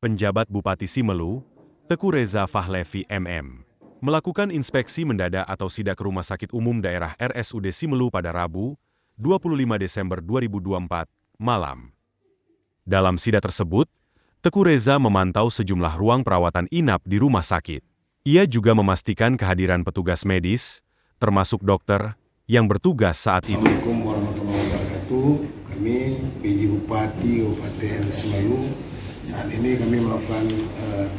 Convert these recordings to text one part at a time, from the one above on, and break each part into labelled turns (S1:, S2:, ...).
S1: Penjabat Bupati Simelu, Teku Reza Fahlevi MM, melakukan inspeksi mendadak atau sidak Rumah Sakit Umum Daerah RSUD Simelu pada Rabu, 25 Desember 2024, malam. Dalam sidak tersebut, Teku Reza memantau sejumlah ruang perawatan inap di rumah sakit. Ia juga memastikan kehadiran petugas medis, termasuk dokter, yang bertugas saat itu.
S2: Assalamualaikum warahmatullahi wabarakatuh. Kami PJ Bupati Kabupaten Simelu. Saat ini kami melakukan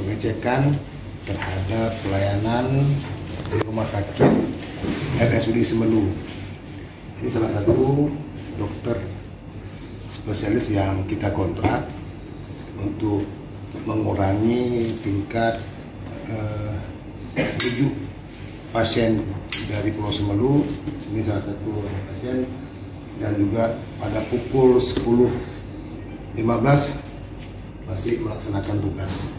S2: pengecekan terhadap pelayanan di rumah sakit RSUD Simelu. Ini salah satu dokter spesialis yang kita kontrak untuk mengurangi tingkat rujuk pasien dari Pulau Simelu. Ini salah satu pasien, dan juga pada pukul 10.15 masih melaksanakan tugas.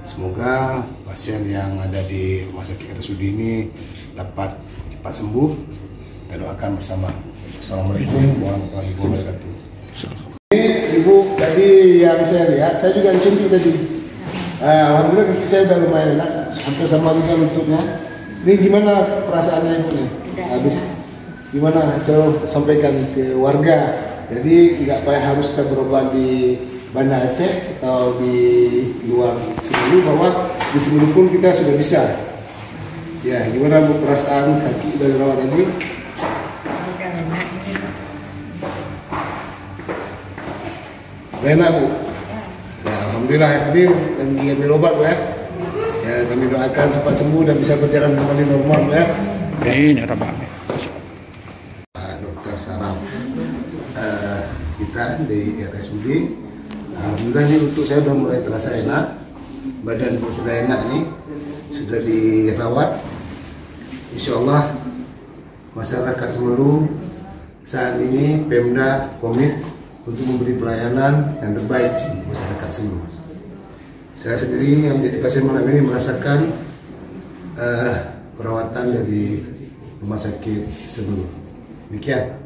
S2: Semoga pasien yang ada di rumah sakit RSUD ini dapat cepat sembuh. Kita doakan bersama. Assalamualaikum warahmatullahi wabarakatuh. Ini Ibu tadi yang saya lihat, saya juga disuntik tadi. Alhamdulillah kaki saya udah lumayan enak, hampir sama juga lututnya. Ini gimana perasaannya Ibu nih? Habis gimana? Terus sampaikan ke warga. Jadi nggak payah harus kita berobat di Banda Aceh atau di luar Simelu, bahwa di Simelu pun kita sudah bisa. Ya, gimana Bu perasaan kaki dari rawat tadi? Enak Bu. Ya, alhamdulillah ya, ini lagi ambil obat Bu ya. Ya, kami doakan cepat sembuh dan bisa berjalan kembali normal Bu ya.
S3: Ini Pak.
S2: Dokter saraf kita di RSUD. Alhamdulillah ini untuk saya sudah mulai terasa enak, badan pun sudah enak nih, sudah dirawat. Insya Allah masyarakat Simelu saat ini Pemda komit untuk memberi pelayanan yang terbaik untuk masyarakat Simelu. Saya sendiri yang menjadi pasien malam ini merasakan perawatan dari rumah sakit Simelu. Demikian.